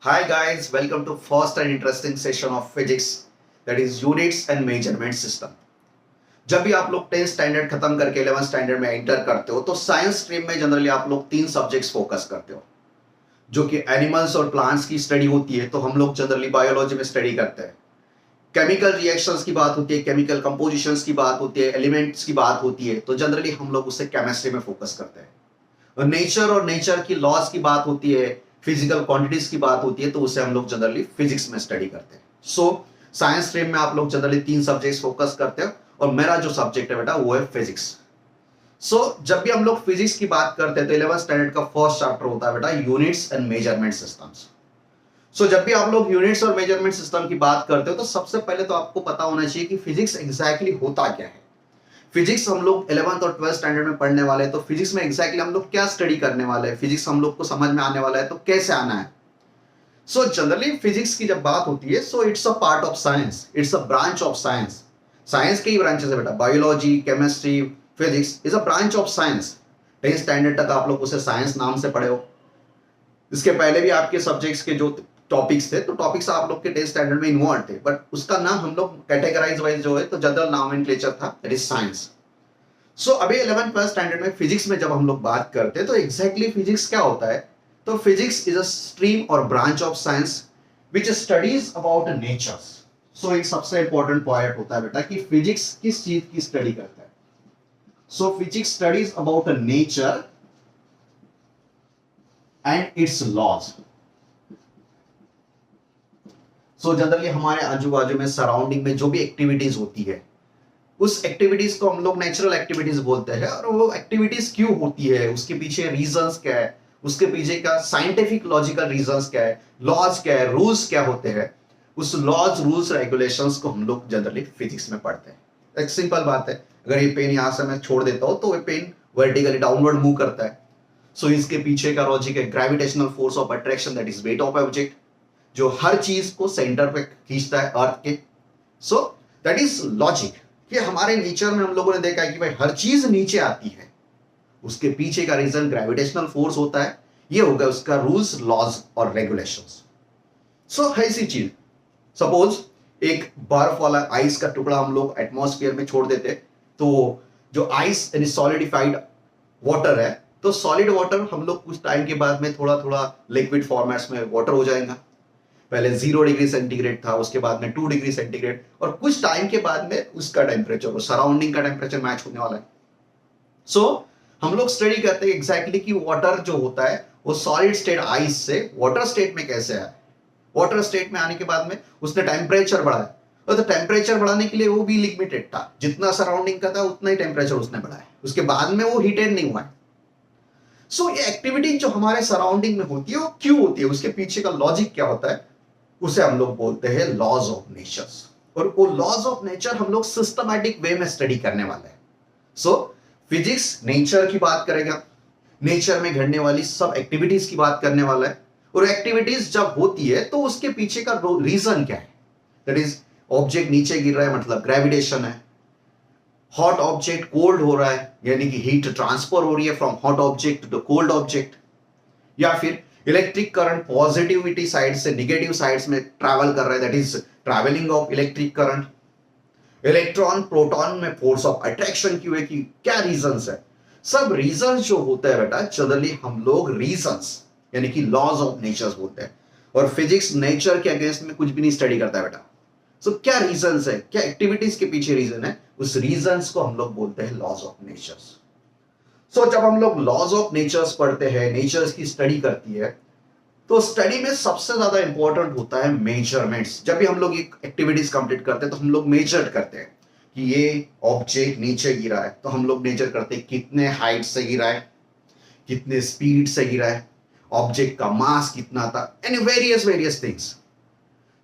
Hi guys, welcome to first and interesting session of physics, that is units and measurement system. जब भी आप लोग 10th standard खत्म करके 11th स्टैंडर्ड में एंटर करते हो तो साइंस स्ट्रीम में जनरली आप लोग तीन सब्जेक्ट्स फोकस करते हो, जो कि एनिमल्स और प्लांट्स की स्टडी होती है। तो हम लोग जनरली बायोलॉजी में स्टडी करते हैं। केमिकल रिएक्शंस की बात होती है, केमिकल कंपोजिशंस की बात होती है, एलिमेंट्स की बात होती है, तो जनरली हम लोग उससे केमिस्ट्री में फोकस करते हैं। और नेचर की लॉज की बात होती है, फिजिकल क्वांटिटीज की बात होती है, तो उसे हम लोग जनरली फिजिक्स में स्टडी करते हैं। सो साइंस स्ट्रीम में आप लोग जनरली तीन सब्जेक्ट्स फोकस करते हो और मेरा जो सब्जेक्ट है बेटा वो है फिजिक्स। जब भी हम लोग फिजिक्स की बात करते हैं तो 11th स्टैंडर्ड का फर्स्ट चैप्टर होता है बेटा यूनिट्स एंड मेजरमेंट सिस्टम्स। जब भी आप लोग यूनिट्स और मेजरमेंट सिस्टम की बात करते हो तो सबसे पहले तो आपको पता होना चाहिए कि फिजिक्स एग्जैक्टली होता क्या है। फिजिक्स हम लोग 11th और 12th स्टैंडर्ड में पढ़ने वाले हैं, तो फिजिक्स में एग्जैक्टली हम लोग क्या स्टडी करने वाले हैं, फिजिक्स हम लोग को समझ में आने वाला है तो कैसे आना है। जनरली फिजिक्स की जब बात होती है it's a part of science, it's a branch of science. Science के ही ब्रांचेस है बेटा, biology, chemistry, physics is a branch of science. 10th standard तक आप लोग उसे साइंस नाम से पढ़े हो। इसके पहले भी आपके सब्जेक्ट्स के जो टॉपिक्स थे तो टॉपिक्स आप लोग के 10th स्टैंडर्ड में इन्वॉल्व थे, बट उसका नाम हम लोग कैटेगराइज वाइज जो है तो जनरल नॉमेनक्लेचर था, दैट इज साइंस। अभी 11th प्लस स्टैंडर्ड में फिजिक्स में जब हम लोग बात करते हैं तो एग्जैक्टली फिजिक्स क्या होता है। तो फिजिक्स इज अ स्ट्रीम और branch of science which studies about nature. एक सबसे इंपॉर्टेंट पॉइंट होता है बेटा कि फिजिक्स किस चीज की स्टडी करता है। Physics studies about nature and its laws. Generally हमारे आजू बाजू में सराउंडिंग में जो भी एक्टिविटीज होती है उस एक्टिविटीज को हम लोग नेचुरल एक्टिविटीज बोलते हैं। और वो एक्टिविटीज क्यों होती है, उसके पीछे रीजंस क्या है, उसके पीछे का साइंटिफिक लॉजिकल रीजंस क्या है, लॉज क्या है, रूल्स क्या होते हैं, उस लॉज रूल्स रेगुलेशंस को हम लोग जनरली फिजिक्स में पढ़ते हैं। एक सिंपल बात है, अगर ये पेन यहां से मैं छोड़ देता हूं तो ये पेन वर्टिकली डाउनवर्ड मूव करता है। इसके पीछे का लॉजिक है gravitational force of attraction, that is weight of object, जो हर चीज को सेंटर पे खींचता है अर्थ के। दैट इज लॉजिक कि हमारे नेचर में हम लोगों ने देखा है कि भाई हर चीज नीचे आती है, उसके पीछे का रीजन ग्रेविटेशनल फोर्स होता है। ये हो गया उसका रूल्स, लॉज और रेगुलेशंस। ऐसी चीज, सपोज एक बर्फ वाला आइस का टुकड़ा हम लोग एटमॉस्फेयर में छोड़ देते, तो जो आइस यानी सॉलिडिफाइड वाटर है, तो सॉलिड वाटर हम लोग कुछ टाइम के बाद में थोड़ा थोड़ा लिक्विड फॉर्मेट्स में वाटर हो जाएगा। पहले 0 डिग्री सेंटीग्रेड था, उसके बाद में 2 डिग्री सेंटीग्रेड, और कुछ टाइम के बाद में उसका टेम्परेचर, सराउंडिंग का टेम्परेचर मैच होने वाला है। हम लोग स्टडी करते हैं एग्जैक्टली कि वाटर जो होता है वो सॉलिड स्टेट आइस से वाटर स्टेट में कैसे आया। वाटर स्टेट में आने के बाद में उसने टेम्परेचर बढ़ाया, और तो टेम्परेचर बढ़ाने के लिए वो भी लिमिटेड था, जितना सराउंडिंग का था उतना ही टेम्परेचर उसने बढ़ाया, उसके बाद में वो हीटेड नहीं हुआ है। ये एक्टिविटी जो हमारे सराउंडिंग में होती है वो क्यों होती है, उसके पीछे का लॉजिक क्या होता है, उसे हम लोग बोलते हैं लॉज ऑफ नेचर। और वो लॉज ऑफ नेचर हम लोग सिस्टमैटिक वे में स्टडी करने वाले हैं। फिजिक्स नेचर की बात करेगा, नेचर में घटने वाली सब एक्टिविटीज की बात करने वाला है, और एक्टिविटीज जब होती है तो उसके पीछे का रीजन क्या है। दैट इज ऑब्जेक्ट नीचे गिर रहा है मतलब ग्रेविटेशन है, हॉट ऑब्जेक्ट कोल्ड हो रहा है यानी कि हीट ट्रांसफर हो रही है from hot object to cold object, या फिर इलेक्ट्रिक करंट पॉजिटिविटी साइड से नेगेटिव साइड्स में ट्रैवल कर रहा है, that is travelling of electric current. Electron proton में फोर्स ऑफ अट्रैक्शन क्यों है, कि क्या रीजंस है। सब रीजंस जो होते हैं बेटा जनरली हम लोग रीजंस यानी कि लॉज ऑफ नेचर बोलते हैं। और फिजिक्स नेचर के अगेंस्ट में कुछ भी नहीं स्टडी करता है बेटा। क्या रीजंस है, क्या एक्टिविटीज के पीछे रीजन है, उस रीजंस को हम लोग बोलते हैं लॉज ऑफ नेचर। जब हम लोग लॉज ऑफ नेचर्स पढ़ते हैं, नेचर्स की स्टडी करती है, तो स्टडी में सबसे ज्यादा इंपॉर्टेंट होता है मेजरमेंट्स। जब भी हम लोग एक एक्टिविटीज कंप्लीट करते हैं तो हम लोग मेजर करते हैं कि ये ऑब्जेक्ट नीचे गिरा है, तो हम लोग मेजर करते हैं कितने हाइट से गिरा है, कितने स्पीड से गिरा है, ऑब्जेक्ट का मास कितना था, एंड वेरियस थिंग्स।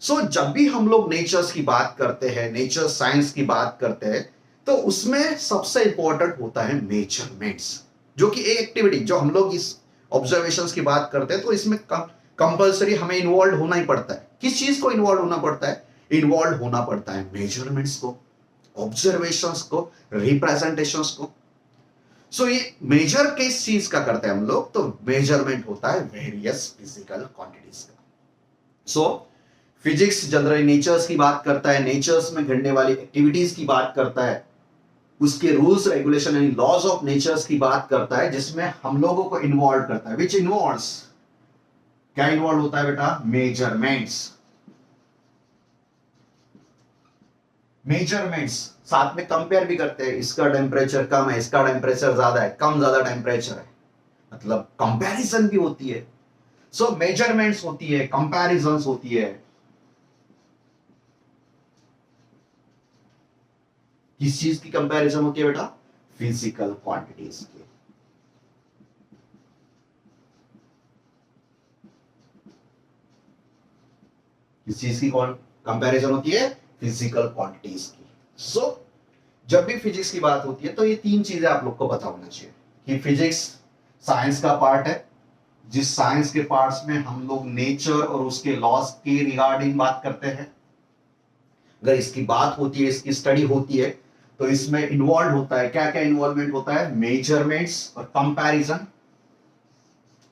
जब भी हम लोग नेचर्स की बात करते हैं, नेचर साइंस की बात करते हैं, तो उसमें सबसे इंपॉर्टेंट होता है मेजरमेंट्स, जो कि एक एक्टिविटी जो हम लोग इस ऑब्जर्वेशंस की बात करते हैं तो इसमें कंपलसरी हमें इन्वॉल्व होना ही पड़ता है। किस चीज को इन्वॉल्व होना पड़ता है, इन्वॉल्व होना पड़ता है मेजरमेंट्स को, ऑब्जर्वेशंस को, रिप्रेजेंटेशंस को। ये मेजर किस चीज का करते हैं हम लोग, तो मेजरमेंट होता है वेरियस फिजिकल क्वांटिटीज का। सो फिजिक्स जनरली नेचर्स की बात करता है, नेचर्स में घटने वाली एक्टिविटीज की बात करता है, उसके रूल्स रेगुलेशन यानी लॉज ऑफ नेचर्स की बात करता है, जिसमें हम लोगों को इन्वॉल्व करता है, विच इन्वॉल्व्स, क्या इन्वॉल्व होता है बेटा, मेजरमेंट्स। मेजरमेंट्स साथ में कंपेयर भी करते हैं, इसका टेम्परेचर कम है, इसका टेम्परेचर ज्यादा है, कम ज्यादा टेम्परेचर है, मतलब कंपैरिजन भी होती है। सो मेजरमेंट्स होती है, कंपैरिजंस होती है। किस चीज की कंपैरिजन होती है बेटा, फिजिकल क्वांटिटीज की। किस चीज की कंपैरिजन होती है, फिजिकल क्वांटिटीज की। सो जब भी फिजिक्स की बात होती है तो ये तीन चीजें आप लोग को पता होना चाहिए कि फिजिक्स साइंस का पार्ट है, जिस साइंस के पार्ट्स में हम लोग नेचर और उसके लॉज के रिगार्डिंग बात करते हैं। अगर इसकी बात होती है, इसकी स्टडी होती है, तो इसमें इन्वॉल्व होता है, क्या क्या इन्वॉल्वमेंट होता है, मेजरमेंट्स और कंपैरिजन।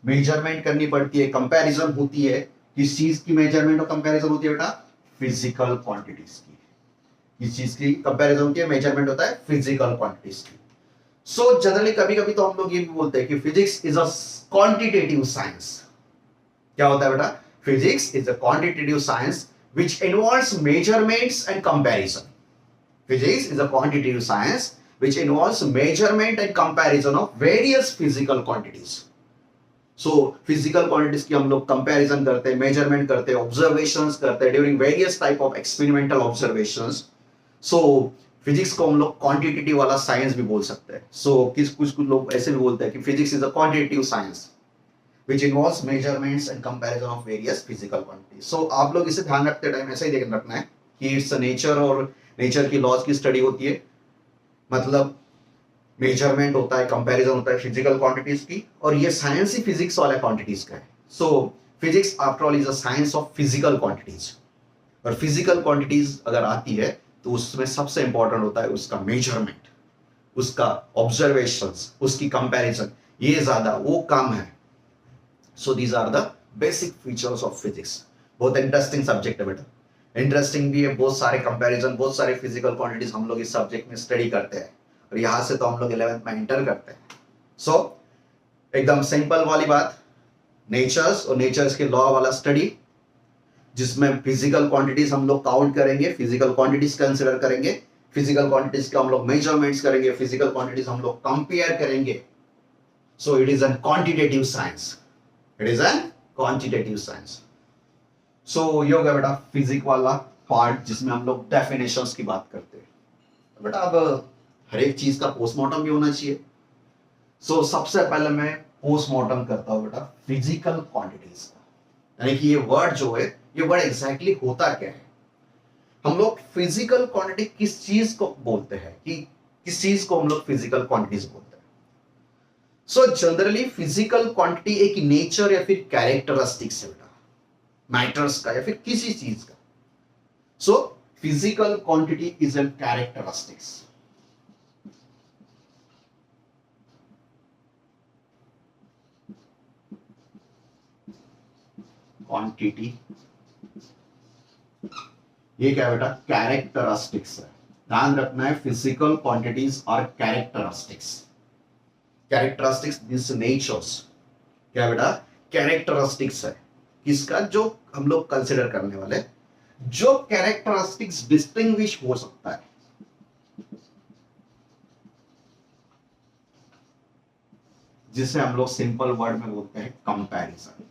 मेजरमेंट करनी पड़ती है, कंपैरिजन होती है। किस चीज की मेजरमेंट और कंपैरिजन होती है बेटा, फिजिकल क्वांटिटीज की। किस चीज की कंपैरिजन होती है, मेजरमेंट होता है फिजिकल क्वांटिटीज की। सो जनरली कभी कभी तो हम लोग ये भी बोलते हैं कि physics is a quantitative science. क्या होता है बेटा, physics is a quantitative science which involves measurements and comparison. Physics is a quantitative science which involves measurement and comparison of various physical quantities. So physical quantities की हम लोग comparison करते हैं, measurement करते हैं, observations करते हैं during various type of experimental observations. So physics को हम लोग quantitative वाला science भी बोल सकते हैं. So कुछ लोग ऐसे भी बोलते हैं कि physics is a quantitative science which involves measurements and comparison of various physical quantities. So आप लोग इसे ध्यान रखते टाइम ऐसा ही ध्यान रखना है कि इट्स नेचर और नेचर की लॉज की स्टडी होती है, मतलब मेजरमेंट होता है, कंपैरिजन होता है फिजिकल क्वांटिटीज की, और ये साइंस ही फिजिक्स वाला क्वांटिटीज का है। सो physics after all is a science of physical quantities, और फिजिकल क्वांटिटीज अगर आती है तो उसमें सबसे इंपॉर्टेंट होता है उसका मेजरमेंट, उसका ऑब्जर्वेशंस, उसकी कंपैरिजन, ये ज्यादा वो कम है। So these are the basic features of physics. बहुत इंटरेस्टिंग सब्जेक्ट है बेटा, इंटरेस्टिंग भी है, बहुत सारे कंपैरिजन, बहुत सारे फिजिकल क्वांटिटीज हम लोग इस सब्जेक्ट में स्टडी करते हैं, और यहां से तो हम लोग 11th में इंटर करते हैं। सो एकदम सिंपल वाली बात, नेचर्स और नेचर्स के लॉ वाला स्टडी, जिसमें फिजिकल क्वांटिटीज हम लोग काउंट करेंगे, फिजिकल क्वांटिटीज कंसिडर करेंगे, फिजिकल क्वांटिटीज के हम लोग मेजरमेंट्स करेंगे, फिजिकल क्वांटिटीज हम लोग कंपेयर करेंगे। So it is an quantitative science, it is an quantitative science. So ये हो गया बेटा फिजिक्स वाला पार्ट, जिसमें हम लोग डेफिनेशंस की बात करते हैं। बेटा अब हर एक चीज का पोस्टमार्टम भी होना चाहिए। सो सबसे पहले मैं पोस्टमार्टम करता हूं बेटा फिजिकल क्वांटिटीज का, यानी कि ये वर्ड जो है, ये वर्ड एग्जैक्टली होता क्या है। हम लोग फिजिकल क्वांटिटी किस चीज को बोलते हैं, कि किस चीज को हम लोग फिजिकल क्वांटिटीज बोलते हैं। सो जनरली फिजिकल क्वांटिटी एक नेचर या फिर कैरेक्टरिस्टिक्स है बेटा, मैटर्स का या फिर किसी चीज का। So physical quantity is an characteristics. Quantity ये क्या बेटा, कैरेक्टरिस्टिक्स है। ध्यान रखना है, physical quantities are characteristics. Characteristics this natures, क्या बेटा, कैरेक्टरिस्टिक्स है किसका, जो हम लोग कंसिडर करने वाले, जो कैरेक्टरिस्टिक्स डिस्टिंग्विश हो सकता है, जिसे हम लोग सिंपल वर्ड में बोलते हैं कंपैरिजन।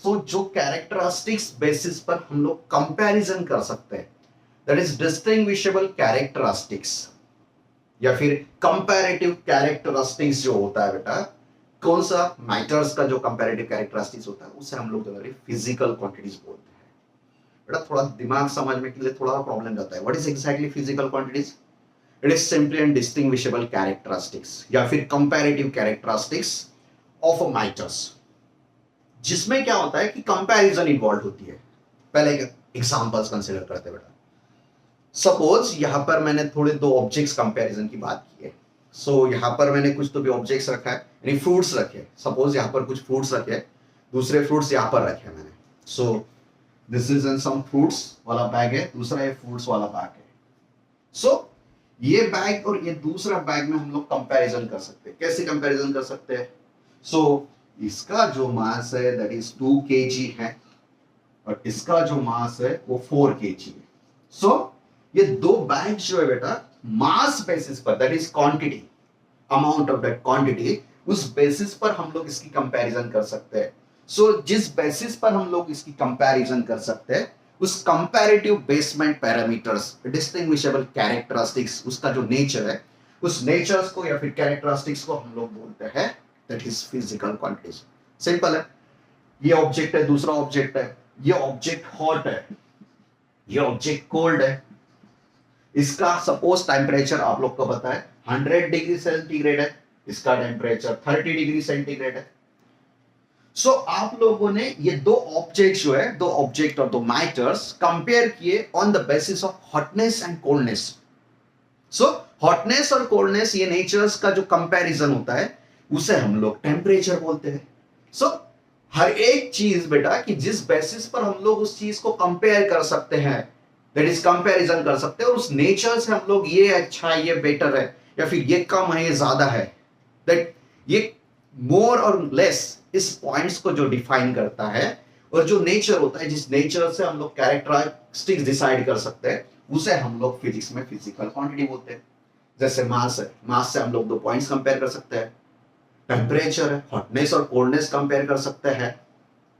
सो जो कैरेक्टरिस्टिक्स बेसिस पर हम लोग कंपैरिजन कर सकते हैं, दैट इज डिस्टिंग्विशेबल कैरेक्टरिस्टिक्स, या फिर कंपैरेटिव कैरेक्टरिस्टिक्स जो होता है बेटा, कौन सा मैटर्स का जो कंपैरेटिव कैरेक्टरिस्टिक्स होता है, उसे हम लोग जनरली फिजिकल क्वांटिटीज बोलते हैं। बेटा थोड़ा दिमाग समझने के लिए थोड़ा प्रॉब्लम रहता है। What is exactly physical quantities? It is simply and distinguishable characteristics या फिर comparative characteristics of a matters, जिसमें क्या होता है कि कंपैरिजन इन्वॉल्व होती है। पहले एग्जांपल्स कंसीडर करते हैं बेटा। सपोज यहां पर मैंने थोड़े दो ऑब्जेक्ट्स कंपैरिजन की बात की है। सो यहाँ पर मैंने कुछ तो भी ऑब्जेक्ट्स रखा है, यानी फ्रूट्स रखे, सपोज यहाँ पर कुछ फ्रूट्स रखे, दूसरे फ्रूट्स यहाँ पर रखे मैंने। So this is an some fruits वाला बैग है, दूसरा ये फ्रूट्स वाला बैग है। सो ये बैग और ये दूसरा बैग में हम लोग कंपैरिजन कर सकते हैं। कैसे कंपैरिजन कर सकते हैं? सो इसका जो मास है दैट इज 2 kg है और इसका जो मास है वो 4 kg है। सो ये दो बैग जो है बेटा, मास बेसिस पर, that is quantity, amount of that quantity, उस बेसिस पर हम लोग इसकी कंपैरिजन कर सकते हैं। सो जिस बेसिस पर हम लोग इसकी कंपैरिजन कर सकते हैं, उस comparative basement parameters, distinguishable characteristics, उसका जो नेचर है, उस नेचर्स को या फिर कैरेक्टरिस्टिक्स को हम लोग बोलते हैं that is physical quantities. Simple है, ये ऑब्जेक्ट है, दूसरा ऑब्जेक्ट है, ये ऑब्जेक्ट हॉट है, ये ऑब्जेक्ट कोल्ड है, इसका सपोज टेम्परेचर आप लोग को पता है 100 डिग्री सेंटीग्रेड है, इसका टेम्परेचर 30 डिग्री सेंटीग्रेड है। सो आप लोगों ने ये दो ऑब्जेक्ट जो है, दो ऑब्जेक्ट और दो मैटर्स कंपेयर किए on the basis of hotness and coldness. So hotness और कोल्डनेस, ये नेचर्स का जो कंपैरिजन होता है उसे हम लोग टेम्परेचर बोलते हैं। सो हर एक चीज बेटा कि जिस बेसिस पर हम लोग उस चीज को कंपेयर कर सकते हैं, दैट इज कंपैरिजन कर सकते हैं, और उस नेचर से हम लोग ये अच्छा है, ये बेटर है, या फिर ये कम है, ये ज्यादा है, दैट ये मोर और लेस, इस पॉइंट्स को जो डिफाइन करता है, और जो नेचर होता है, जिस नेचर से हम लोग कैरेक्टरिस्टिक्स डिसाइड कर सकते हैं, उसे हम लोग फिजिक्स में फिजिकल क्वांटिटी बोलते हैं। जैसे मास है, मास से हम लोग दो पॉइंट्स कंपेयर कर सकते हैं, टेम्परेचर है, हॉटनेस और कोल्डनेस कंपेयर कर सकते हैं,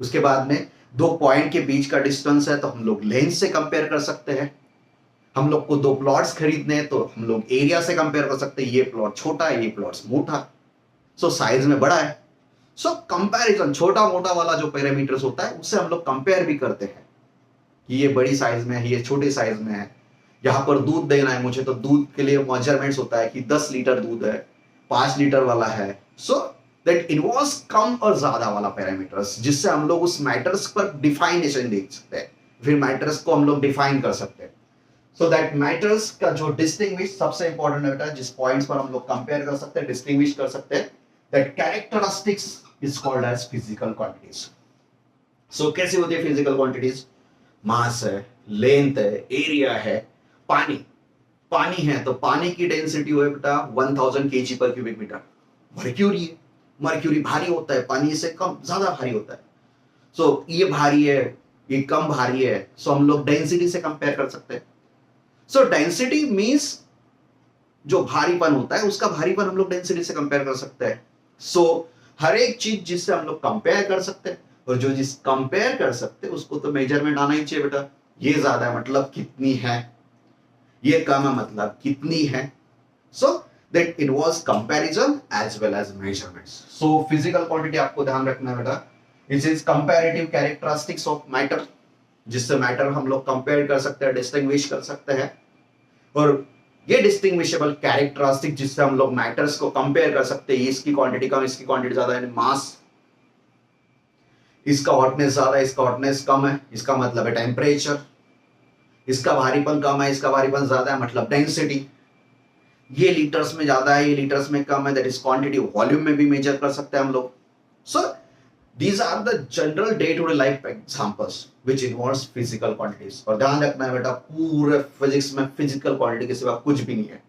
उसके बाद में दो पॉइंट के बीच का डिस्टेंस है तो हम लोग लेंथ से कंपेयर कर सकते हैं, हम लोग को दो प्लॉट्स खरीदने हैं तो हम लोग एरिया से कंपेयर कर सकते हैं, ये प्लॉट छोटा है, ये प्लॉट मोटा, सो साइज में बड़ा है। सो कंपैरिजन, छोटा मोटा वाला जो पैरामीटर्स होता है उससे हम लोग कंपेयर भी करते हैं कि ये बड़ी साइज में है, ये छोटे साइज में है, यहाँ पर दूध देना है मुझे तो दूध के लिए मेजरमेंट्स होता है कि 10 लीटर दूध है, 5 लीटर वाला है। सो दैट इन्वॉल्व्स कम और ज्यादा वाला पैरामीटर्स, जिससे हम लोग उस मैटर्स पर डिफाइनेशन देख सकते हैं, फिर मैटर्स को हम लोग डिफाइन कर सकते हैं। सो दैट मैटर्स का जो डिस्टिंग्विश सबसे इंपॉर्टेंट होता है, जिस पॉइंट्स पर हम लोग कंपेयर कर सकते हैं, डिस्टिंग्विश कर सकते हैं, that characteristics is called as physical quantities. So कैसे होती है फिजिकल क्वांटिटीज? मास है, लेंथ है, एरिया है, पानी, पानी है तो पानी की डेंसिटी हो बेटा 1000 kg पर क्यूबिक मीटर। मर्क्यूरी है, मर्क्यूरी भारी होता है, पानी से कम ज्यादा भारी होता है। सो ये भारी है, ये कम भारी है, सो हम लोग डेंसिटी से कंपेयर कर सकते हैं। सो डेंसिटी मींस जो भारीपन होता है उसका भारीपन हम लोग डेंसिटी से कंपेयर कर सकते हैं। सो हर एक चीज जिससे हम लोग कंपेयर कर सकते हैं, और जो जिस कंपेयर कर सकते हैं उसको तो मेजरमेंट आना ही चाहिए बेटा। ये ज्यादा है मतलब कितनी है, ये कम है मतलब कितनी है। So that involves comparison as well as measurements. So physical quantity आपको ध्यान रखना है बेटा, it is comparative characteristics of matter, जिससे मैटर हम लोग कंपेयर कर सकते हैं, डिस्टिंग्विश कर सकते हैं, और ये डिस्टिंग्विशेबल कैरेक्टरिस्टिक जिससे हम लोग मैटर्स को कंपेयर कर सकते हैं, इसकी क्वांटिटी कम, इसकी क्वांटिटी ज्यादा, यानी मास, इसका हॉटनेस ज्यादा, इसका हॉटनेस कम है, इसका मतलब है टेम्परेचर, इसका भारीपन कम है, इसका भारीपन ज्यादा है, मतलब डेंसिटी, ये लीटर्स में ज्यादा है, ये लीटर्स में कम है, दैट इज क्वांटिटी। वॉल्यूम में भी मेजर कर सकते हैं हम लोग। सो these are the general day to day life examples which involves physical quantities। और ध्यान रखना है बेटा, पूरे फिजिक्स में फिजिकल क्वांटिटी के सिवा कुछ भी नहीं है।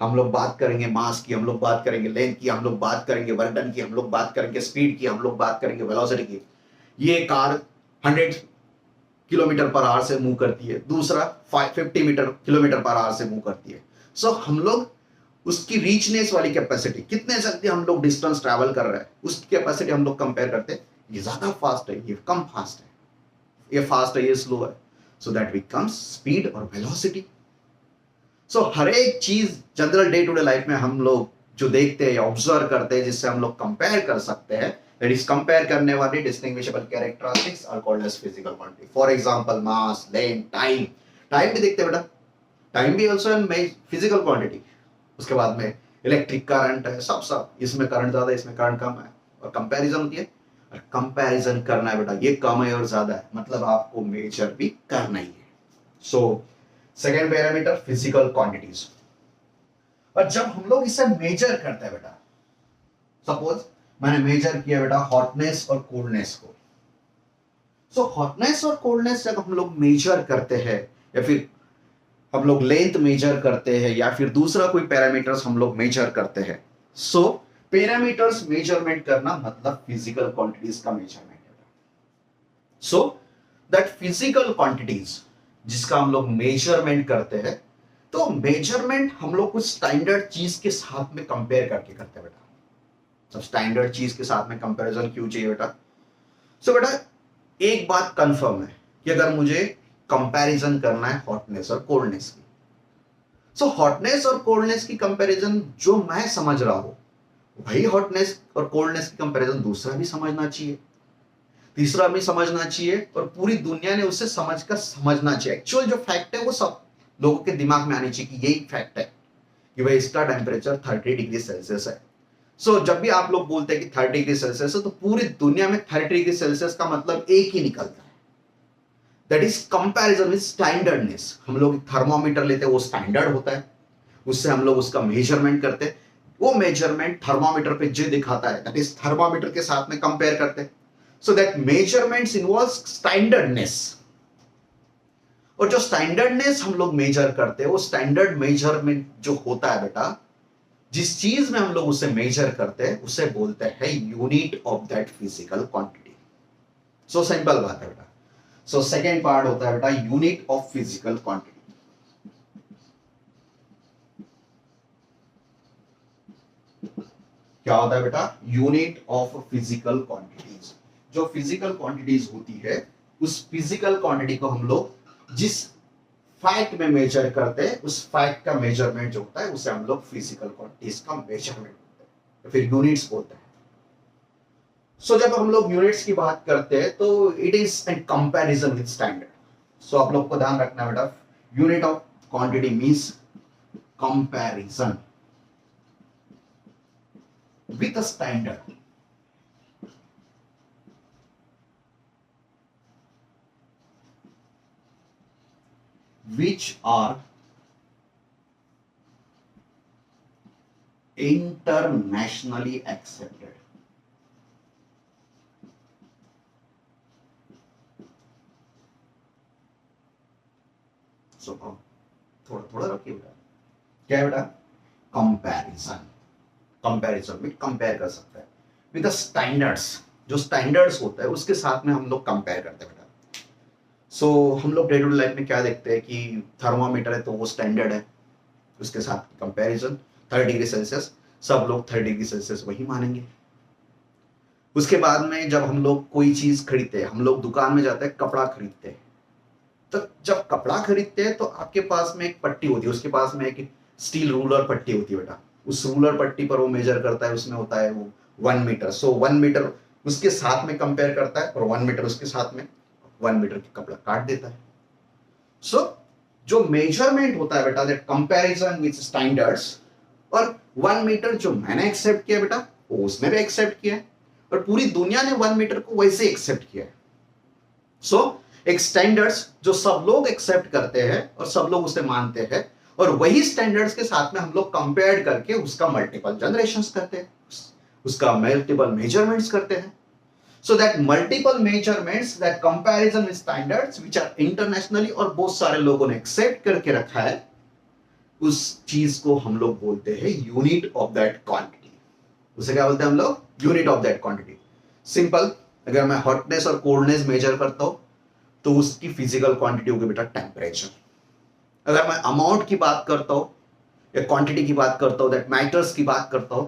हम लोग बात करेंगे मास की, हम लोग बात करेंगे लेंथ की, हम लोग बात करेंगे वर्क डन की, हम लोग बात करेंगे स्पीड की, हम लोग बात करेंगे वेलोसिटी की। ये कार 100 किलोमीटर पर आवर से मूव करती है, दूसरा 50 किलोमीटर पर आवर से मूव करती है। सो हम लोग उसकी रीचनेस वाली कैपेसिटी, कितने जल्दी हम लोग डिस्टेंस ट्रैवल कर रहे हैं, उसकी कैपेसिटी हम लोग कंपेयर करते हैं, ये ज्यादा फास्ट है, ये कम फास्ट है, ये फास्ट है, ये स्लो है। सो दैट बिकम्स स्पीड और वेलोसिटी। सो हर एक चीज general day to day life में हम लोग जो देखते हैं या ऑब्जर्व करते हैं, जिससे हम लोग कंपेयर कर सकते हैं, दैट इज कंपेयर करने वाली distinguishable characteristics are called as physical quantity. For example mass, length, time, time भी देखते हैं बेटा, टाइम भी आल्सो एन फिजिकल क्वांटिटी। उसके बाद में इलेक्ट्रिक करंट है, सब इसमें करंट ज्यादा है, इसमें करंट कम है, और कंपैरिजन होती है, और कंपैरिजन करना है बेटा, ये कम है और ज्यादा है, मतलब आपको मेजर भी करना ही है। So second parameter physical quantities. और जब हम लोग इसे मेजर करते हैं बेटा, सपोज मैंने मेजर किया बेटा हॉटनेस और कोल्डनेस को, सो हॉटनेस और कोल्डनेस जब हम लोग मेजर करते हैं, या फिर हम लोग लेंथ मेजर करते हैं, या फिर दूसरा कोई पैरामीटर्स हम लोग मेजर करते हैं, सो पैरामीटर्स मेजरमेंट करना मतलब फिजिकल क्वांटिटीज का मेजरमेंट है। सो दैट फिजिकल क्वांटिटीज जिसका हम लोग मेजरमेंट करते हैं, तो मेजरमेंट हम लोग कुछ स्टैंडर्ड चीज के साथ में कंपेयर करके करते हैं बेटा। सब स्टैंडर्ड चीज के साथ में कंपैरिजन क्यों चाहिए बेटा? सो बेटा एक बात कंफर्म है कि अगर मुझे कंपैरिजन करना है हॉटनेस और कोल्डनेस की, सो हॉटनेस और कोल्डनेस की कंपैरिजन जो मैं समझ रहा हूं, वही हॉटनेस और कोल्डनेस की कंपैरिजन दूसरा भी समझना चाहिए, तीसरा भी समझना चाहिए, और पूरी दुनिया ने उसे समझकर समझना चाहिए। एक्चुअल जो फैक्ट है वो सब लोगों के दिमाग में आनी चाहिए कि यही फैक्ट है कि भाई इसका टेम्परेचर 30 डिग्री सेल्सियस है। सो जब भी आप लोग बोलते हैं कि 30 डिग्री सेल्सियस है, तो पूरी दुनिया में 30 डिग्री सेल्सियस का मतलब एक ही निकलता है, दैट इज कंपैरिजन विद स्टैंडर्डनेस। हम लोग थर्मोमीटर लेते हैं, वो स्टैंडर्ड होता है, उससे हम लोग उसका मेजरमेंट करते हैं, वो मेजरमेंट थर्मोमीटर पे जो दिखाता है दैट इज थर्मोमीटर के साथ में कंपेयर करते हैं। सो दैट मेजरमेंट्स इन्वॉल्व्स स्टैंडर्डनेस, और जो स्टैंडर्डनेस हम लोग मेजर करते हैं, वो स्टैंडर्ड मेजरमेंट जो होता है बेटा, जिस चीज में हम लोग उसे मेजर करते हैं, उसे बोलते हैं unit of that physical quantity. So simple बात है बेटा। सो सेकेंड पार्ट होता है बेटा यूनिट ऑफ फिजिकल क्वांटिटी। क्या होता है बेटा? Unit of physical quantities. जो फिजिकल क्वांटिटीज होती है, उस फिजिकल क्वांटिटी को हम लोग जिस फैक्ट में मेजर करते हैं, उस फैक्ट का मेजरमेंट जो होता है उसे हम लोग फिजिकल क्वांटिटीज का मेजरमेंट बोलते हैं, फिर यूनिट्स बोलते हैं। सो जब हम लोग यूनिट्स की बात करते हैं, तो it is an comparison with standard. So आप लोग को ध्यान रखना बेटा, unit of quantity means comparison with a standard. which are internationally accepted। So थोड़ा थोड़ा रखिए बेटा, क्या है बेटा? कंपैरिजन। कंपैरिजन में कंपेयर कर सकता है विद द स्टैंडर्ड्स, जो स्टैंडर्ड्स होता है उसके साथ में हम लोग कंपेयर करते हैं बेटा। सो हम लोग डे टू डे लाइफ में क्या देखते हैं कि थर्मोमीटर है तो वो स्टैंडर्ड है, उसके साथ कंपैरिजन 30 डिग्री सेल्सियस, सब लोग 30 डिग्री सेल्सियस वही मानेंगे। उसके बाद में जब हम लोग कोई चीज खरीदते हैं, हम लोग दुकान में जाते हैं कपड़ा खरीदते हैं, तो जब कपड़ा खरीदते हैं तो आपके पास में एक पट्टी होती है, उसके पास में एक स्टील रूलर पट्टी होती है बेटा। उस रूलर पट्टी पर वो मेजर करता है, उसमें होता है वो 1 मीटर। सो 1 मीटर उसके साथ में कंपेयर करता है, और 1 मीटर उसके साथ में 1 मीटर की कपड़ा काट देता है। सो जो मेजरमेंट होता है बेटा, दैट कंपैरिजन विद स्टैंडर्ड्स, और 1 मीटर जो मैंने एक्सेप्ट किया बेटा, वो उसने भी एक्सेप्ट किया, और पूरी दुनिया ने 1 मीटर को वैसे एक्सेप्ट किया। सो एक स्टैंडर्ड्स जो सब लोग एक्सेप्ट करते हैं और सब लोग उसे मानते हैं, और वही स्टैंडर्ड्स के साथ में हम लोग कंपेयर करके उसका मल्टीपल जनरेशंस करते हैं, उसका मल्टीपल मेजरमेंट्स करते हैं। So that multiple measurements, that comparison with standards which are internationally, और बहुत सारे लोगों ने एक्सेप्ट करके रखा है, उस चीज को हम लोग बोलते हैं यूनिट ऑफ दैट क्वांटिटी। उसे क्या बोलते हैं हम लोग? Unit of that quantity. Simple, अगर मैं हॉटनेस और कोल्डनेस मेजर करता हूं, तो उसकी फिजिकल क्वांटिटी होगी बेटा टेम्परेचर। अगर मैं अमाउंट की बात करता हूं या क्वांटिटी की बात करता हूं, दैट मैटर्स की बात करता हूं,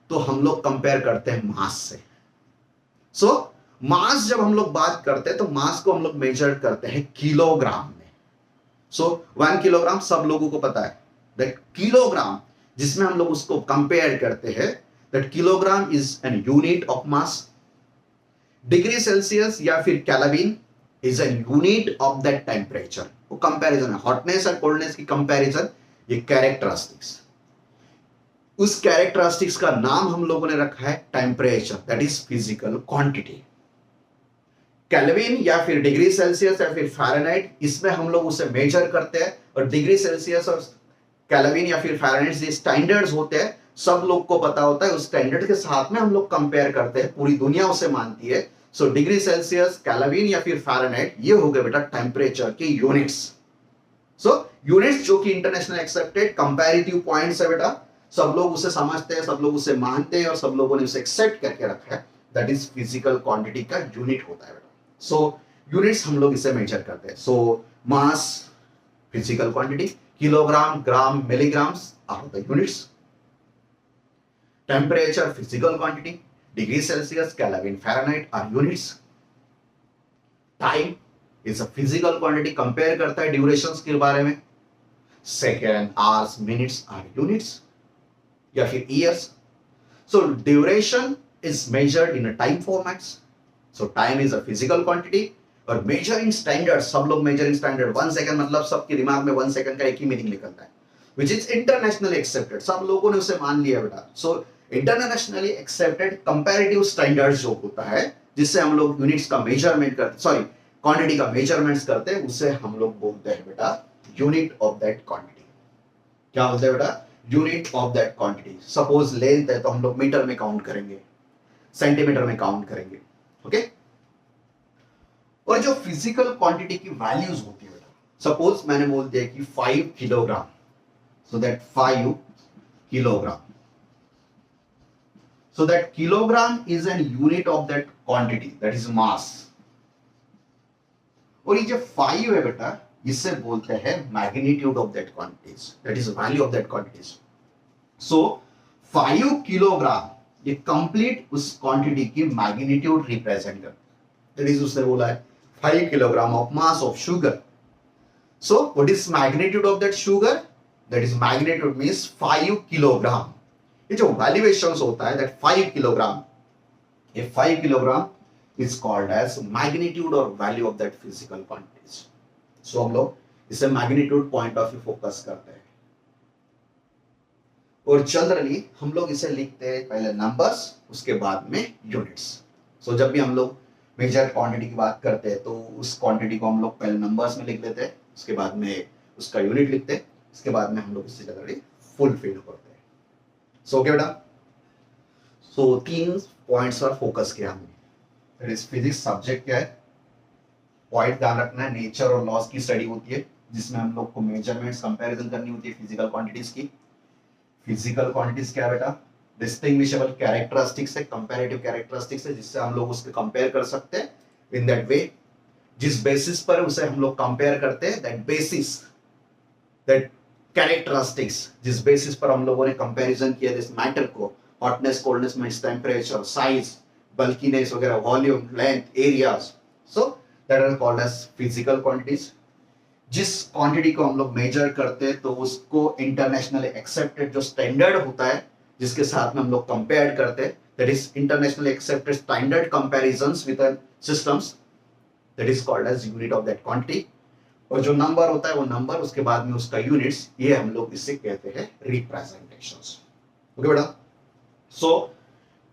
तो हम लोग कंपेयर करते हैं मास से। सो मास जब हम लोग बात करते हैं, तो मास को हम लोग मेजर करते हैं किलोग्राम में। सो 1 किलोग्राम सब लोगों को पता है, दैट किलोग्राम जिसमें हम लोग उसको कंपेयर करते हैं, that kilogram is an unit of mass. Degree Celsius या फिर kelvin is an unit of that temperature. वो कंपैरिजन है, हॉटनेस और कोल्डनेस की कंपैरिजन, ये कैरेक्टरिस्टिक्स। उस कैरेक्टरिस्टिक्स का नाम हम लोगों ने रखा है temperature, that is physical quantity. Kelvin या फिर डिग्री सेल्सियस या फिर फ़ारेनहाइट, इसमें हम लोग उसे मेजर करते हैं, और डिग्री सेल्सियस और केल्विन या फिर फ़ारेनहाइट, ये स्टैंडर्ड्स होते हैं, सब लोग को पता होता है, उस स्टैंडर्ड के साथ में हम लोग कंपेयर करते हैं, पूरी दुनिया उसे मानती है। सो डिग्री सेल्सियस, केल्विन या फिर फ़ारेनहाइट, ये हो गए बेटा टेम्परेचर के यूनिट्स। सो यूनिट्स जो कि इंटरनेशनल एक्सेप्टेड कंपैरेटिव पॉइंट्स है बेटा, सब लोग उसे समझते हैं, सब लोग उसे मानते हैं और सब लोगों ने उसे एक्सेप्ट करके रखा है। दैट इज फिजिकल क्वांटिटी का यूनिट होता है बेटा। सो यूनिट्स हम लोग इसे मेजर करते हैं। So mass physical quantity, kilogram, gram, milligrams are the units. Temperature physical quantity, degree Celsius, kelvin, Fahrenheit are units. Time is a physical quantity, compare करता है ड्यूरेशंस के बारे में। Second, hours, minutes are units या फिर years. So duration is measured in a time formats. So time is a physical quantity और measuring standard, सब लोग measuring standard 1 सेकंड, मतलब सबके दिमाग में 1 सेकंड का एक ही मीनिंग निकलता है, which is internationally accepted, सब लोगों ने उसे मान लिया बेटा। So internationally accepted comparative standards जो होता है, जिससे हम लोग यूनिट्स का मेजरमेंट करते, सॉरी क्वांटिटी का मेजरमेंट्स करते हैं, उसे हम लोग बोलते हैं बेटा यूनिट ऑफ दैट क्वांटिटी। क्या बोलते हैं बेटा? Unit of that quantity. Suppose length है तो हम लोग मीटर में काउंट करेंगे, सेंटीमीटर में काउंट करेंगे, ओके। और जो फिजिकल क्वांटिटी की वैल्यूज होती है बेटा, सपोज मैंने बोल दिया कि 5 kilogram, so that 5 kilogram, so that kilogram is an unit of that quantity, that is mass. और ये जो 5 है बेटा, इससे बोलते हैं magnitude of that quantities, that is value of that quantities. So 5 kilogram ये कंप्लीट उस क्वांटिटी की मैग्नीट्यूड रिप्रेजेंट करता है। दैट इज उसने बोला है 5 kilogram of mass of sugar. So what is magnitude of that sugar? That is magnitude means 5 kilogram. ये जो वैल्यूएशंस होता है दैट 5 किलोग्राम, ये 5 kilogram is called as magnitude और value of that physical quantities. So हम लोग इसे magnitude point of view focus करते हैं और जनरली हम लोग इसे लिखते हैं पहले नंबर्स, उसके बाद में यूनिट्स। सो जब भी हम लोग मेजर क्वांटिटी की बात करते हैं तो उस क्वांटिटी को हम लोग पहले नंबर्स में लिख लेते हैं, उसके बाद में उसका यूनिट लिखते हैं, उसके बाद में हम लोग इससे जनरली फुलफिल करते हैं। सो ओके बेटा, सो 3 पॉइंट्स पर फोकस किया हमने। दैट इज फिजिक्स सब्जेक्ट क्या है, पॉइंट ध्यान रखना है, नेचर और लॉस की स्टडी होती है, जिसमें हम लोग को मेजरमेंट्स कंपैरिजन करनी होती है फिजिकल क्वांटिटीज की। फिजिकल क्वांटिटीज क्या है बेटा? डिस्टिंग्विशेबल कैरेक्टरिस्टिक्स है, कंपैरेटिव कैरेक्टरिस्टिक्स है, जिससे हम लोग उसके कंपेयर कर सकते हैं इन दैट वे। जिस बेसिस पर उसे हम लोग कंपेयर करते हैं, दैट बेसिस, दैट कैरेक्टरिस्टिक्स, जिस बेसिस पर हम लोगों ने कंपैरिजन किया इस मैटर को, हॉटनेस, कोल्डनेस में टेम्परेचर, साइज, बल्कीनेस वगैरह, volume, length, areas, so that are called as physical quantities. जिस क्वांटिटी को हम लोग मेजर करते हैं तो उसको इंटरनेशनली एक्सेप्टेड जो स्टैंडर्ड होता है, जिसके साथ में हम लोग कंपेयर करते हैं, that is internationally accepted standard comparisons with systems, that is called as unit of that quantity. और जो नंबर होता है वो नंबर, उसके बाद में उसका यूनिट्स, ये हम लोग इससे कहते हैं रिप्रेजेंटेशंस। ओके बेटा, सो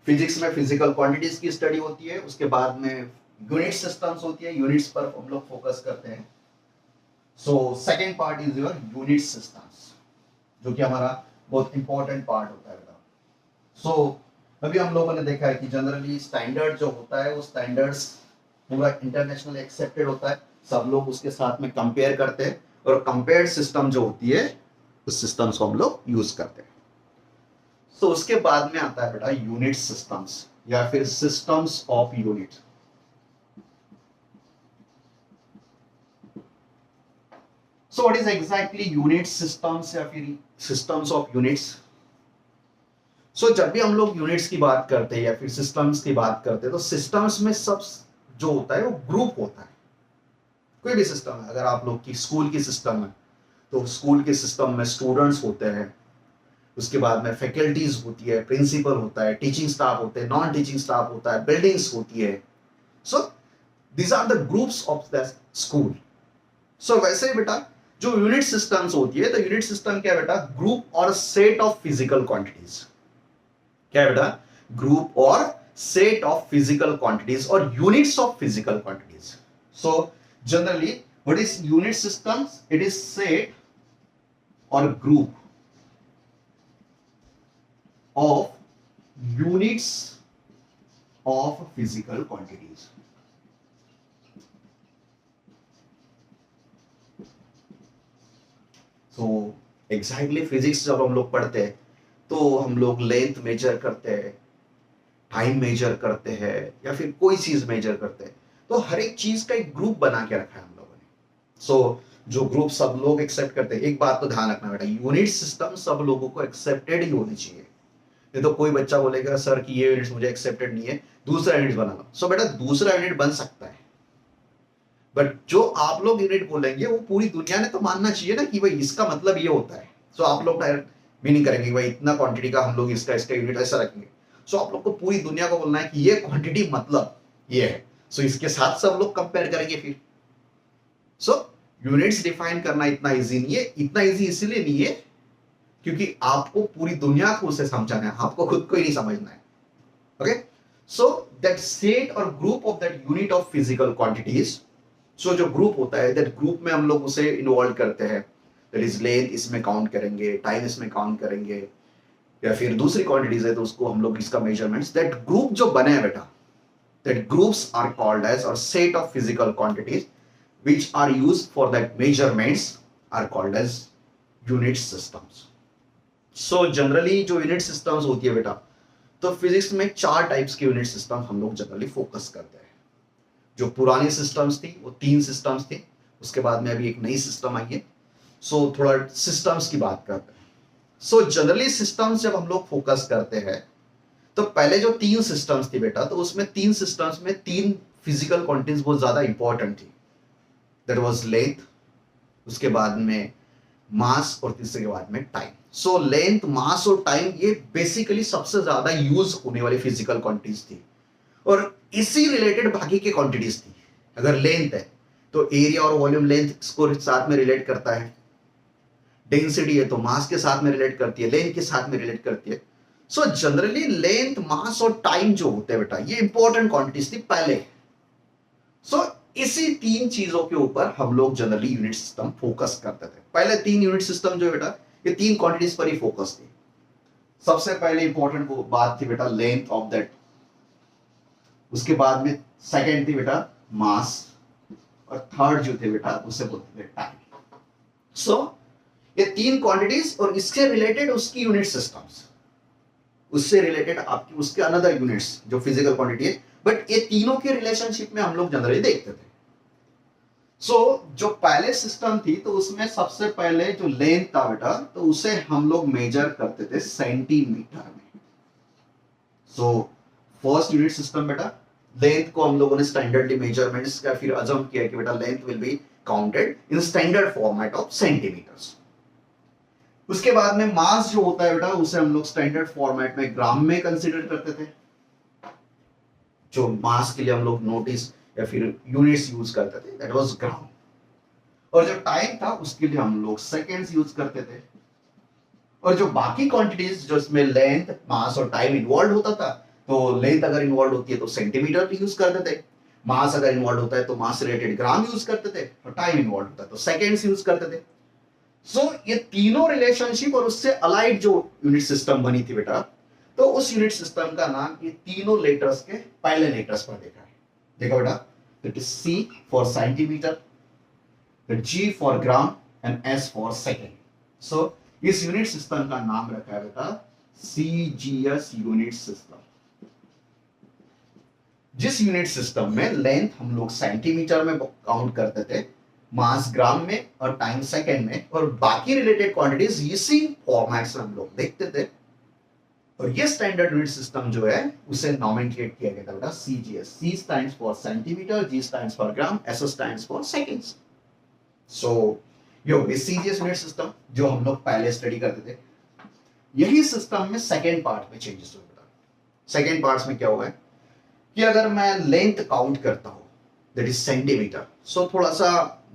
फिजिक्स में फिजिकल क्वांटिटीज की स्टडी होती है, उसके बाद में यूनिट सिस्टम्स होती है, यूनिट्स पर हम लोग फोकस करते हैं। So second part is your unit systems, जो कि हमारा बहुत इंपॉर्टेंट पार्ट होता है बेटा। सो अभी हम लोगों ने देखा है कि जनरली स्टैंडर्ड जो होता है वो स्टैंडर्ड्स पूरा इंटरनेशनल एक्सेप्टेड होता है, सब लोग उसके साथ में कंपेयर करते हैं और कंपेयर्ड सिस्टम जो होती है उस सिस्टम्स को हम लोग यूज करते हैं। सो उसके बाद में आता है बेटा यूनिट सिस्टम्स या फिर systems of unit. So what is exactly unit systems या फिर systems of units? So जब भी हम लोग यूनिट्स की बात करते हैं या फिर सिस्टम्स की बात करते हैं तो सिस्टम्स में सब जो होता है वो ग्रुप होता है। कोई भी सिस्टम है, अगर आप लोग की स्कूल की सिस्टम है तो स्कूल के सिस्टम में स्टूडेंट्स होते हैं, उसके बाद में फैकल्टीज होती है, प्रिंसिपल होता है, टीचिंग स्टाफ होते हैं, नॉन टीचिंग स्टाफ होता है, बिल्डिंग्स होती है। So these are the groups of the school. So वैसे बेटा जो यूनिट सिस्टम्स होती है, तो यूनिट सिस्टम क्या है बेटा? ग्रुप और सेट ऑफ फिजिकल क्वांटिटीज। क्या है बेटा? ग्रुप और सेट ऑफ फिजिकल क्वांटिटीज और units of physical quantities. So generally what is unit systems? It is set और group of units of physical quantities. तो एग्जैक्टली फिजिक्स जब हम लोग पढ़ते हैं तो हम लोग लेंथ मेजर करते हैं, टाइम मेजर करते हैं, या फिर कोई चीज मेजर करते हैं, तो हर एक चीज का एक ग्रुप बना के रखा है हम लोगों ने। सो जो ग्रुप सब लोग एक्सेप्ट करते हैं, एक बात तो ध्यान रखना बेटा, यूनिट सिस्टम सब लोगों को एक्सेप्टेड ही होनी चाहिए। नहीं तो कोई बच्चा बोलेगा सर कि ये यूनिट मुझे एक्सेप्टेड नहीं है, दूसरा यूनिट बना लो। सो बेटा दूसरा यूनिट बन सकता है, बट जो आप लोग यूनिट बोलेंगे वो पूरी दुनिया ने तो मानना चाहिए ना कि भाई इसका मतलब ये होता है। सो आप लोग डायरेक्ट भी नहीं करेंगे भाई इतना क्वांटिटी का हम लोग इसका इसका यूनिट ऐसा रखेंगे। सो आप लोग को पूरी दुनिया को बोलना है कि ये क्वांटिटी मतलब ये है। सो इसके साथ सब लोग कंपेयर करेंगे फिर। सो यूनिट्स डिफाइन करना इतना इजी नहीं है। इतना इजी इसलिए नहीं है क्योंकि आपको पूरी दुनिया को उसे समझाना है, आपको खुद को ही नहीं समझना है। ओके, सो दैट सेट और group of that unit of physical quantities, so जो ग्रुप होता है दैट ग्रुप में हम लोग उसे इन्वॉल्व करते हैं। दैट इज लेंथ इसमें काउंट करेंगे, टाइम इसमें काउंट करेंगे, या फिर दूसरी क्वांटिटीज है तो उसको हम लोग इसका मेजरमेंट्स। दैट ग्रुप जो बने हैं बेटा, that groups are called as और set of physical quantities which are used for that measurements are called as unit systems. So generally जो unit systems होती है बेटा, तो फिजिक्स में 4 टाइप्स के यूनिट सिस्टम हम लोग जनरली फोकस करते हैं। जो पुरानी सिस्टम्स थी वो 3 सिस्टम्स थी, उसके बाद में अभी एक नई सिस्टम आई है। सो थोड़ा सिस्टम्स की बात करते हैं। सो जनरली सिस्टम्स जब हम लोग फोकस करते हैं तो पहले जो 3 सिस्टम्स थी बेटा, तो उसमें 3 सिस्टम्स में 3 फिजिकल क्वांटिटीज बहुत ज्यादा इंपॉर्टेंट थी। दैट वाज लेंथ, उसके बाद में मास, और तीसरे के बाद में टाइम। सो लेंथ, मास और टाइम ये बेसिकली सबसे ज्यादा यूज होने वाली फिजिकल क्वांटिटीज थी, और इसी रिलेटेड बाकी की क्वांटिटीज थी। अगर लेंथ है तो एरिया और वॉल्यूम लेंथ को साथ में रिलेट करता है, डेंसिटी है तो मास के साथ में रिलेट करती है, लेंथ के साथ में रिलेट करती है। सो जनरली लेंथ, मास और टाइम जो होते हैं बेटा, ये इंपॉर्टेंट क्वांटिटीज थी पहले। सो इसी 3 चीजों के ऊपर हम लोग जनरली यूनिट सिस्टम फोकस करते थे। पहले 3 यूनिट सिस्टम जो बेटा, ये 3 क्वांटिटीज पर ही फोकस थी। सबसे पहले इंपॉर्टेंट वो बात थी बेटा लेंथ ऑफ दैट, उसके बाद में सेकंड थी बेटा मास, और थर्ड जो थे बेटा उसे बोलते थे टाइम। सो ये 3 क्वांटिटीज और इसके रिलेटेड उसकी यूनिट सिस्टम्स, उससे रिलेटेड आपकी उसके अनदर यूनिट्स जो फिजिकल क्वांटिटी है, बट ये तीनों के रिलेशनशिप में हम लोग जनरली देखते थे। सो जो पहले सिस्टम थी तो उसमें सबसे पहले जो लेंथ था बेटा, तो उसे हम लोग मेजर करते थे सेंटीमीटर में। सो फर्स्ट यूनिट सिस्टम बेटा, लेंथ को हम लोगों ने स्टैंडर्डली मेजरमेंट्स का फिर अजम किया कि बेटा length will be counted in standard format of centimetres. उसके बाद में मास जो होता है बेटा, उसे हम लोग स्टैंडर्ड फॉर्मेट में ग्राम में कंसीडर करते थे। जो मास के लिए हम लोग नोटिस या फिर यूनिट्स यूज करते थे, दैट वाज ग्राम। और जो टाइम था उसके लिए हम लोग सेकेंड्स यूज करते थे। और जो बाकी क्वांटिटीज जो इसमें लेंथ, मास और टाइम इन्वॉल्व होता था, तो लेंथ अगर इन्वॉल्व होती है तो सेंटीमीटर भी यूज करते थे, मास अगर इन्वॉल्व होता है तो मास रिलेटेड ग्राम यूज करते थे, और टाइम इन्वॉल्व होता है तो सेकेंड्स यूज करते थे। सो ये तीनों रिलेशनशिप और उससे अलाइड जो यूनिट सिस्टम बनी थी बेटा, तो उस यूनिट सिस्टम का नाम ये तीनों लेटर्स के पहले लेटर्स पर देखा है। देखो बेटा, that is C for centimetre, G for gram and S for second. So इस यूनिट सिस्टम का नाम रखा है बेटा CGS यूनिट सिस्टम। जिस यूनिट सिस्टम में लेंथ हम लोग सेंटीमीटर में काउंट करते थे, मास ग्राम में, और टाइम सेकेंड में, और बाकी रिलेटेड क्वांटिटीज इसी फॉर्मेट से हम लोग देखते थे। और ये स्टैंडर्ड यूनिट सिस्टम जो है उसे नॉमेनक्लेट किया गया था बेटा CGS। C stands for centimetre, G stands for gram, S stands for seconds. So yo CGS unit system जो हम लोग पहले स्टडी करते थे, यही सिस्टम में सेकेंड पार्ट में चेंजेस हुए बेटा। सेकेंड पार्ट में क्या हुआ है कि अगर मैं लेंथ काउंट करता हूं, दैट इज सेंटीमीटर, सो थोड़ा सा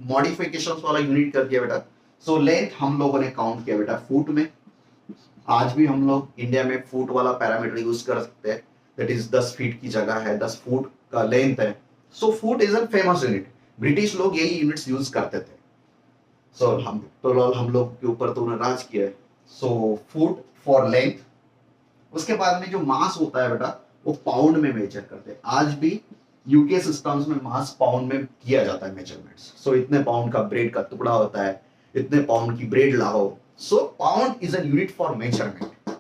मॉडिफिकेशंस वाला यूनिट कर दिया बेटा। सो लेंथ हम लोगों ने काउंट किया बेटा फुट में। आज भी हम लोग इंडिया में फुट वाला पैरामीटर यूज कर सकते हैं, दैट इज 10 फीट की जगह है, 10 फुट का लेंथ है। So foot is a famous unit, British लोग यही यूनिट्स यूज करते थे। सो हम लोग के ऊपर तो उन्होंने राज किया है। सो फुट फॉर लेंथ, उसके बाद में जो मास होता है बेटा वो पाउंड में मेजर करते हैं। आज भी यूके सिस्टम्स में मास पाउंड में किया जाता है मेजरमेंट्स। सो इतने पाउंड का ब्रेड का टुकड़ा होता है, इतने पाउंड की ब्रेड लाओ। So pound is an unit for measurement.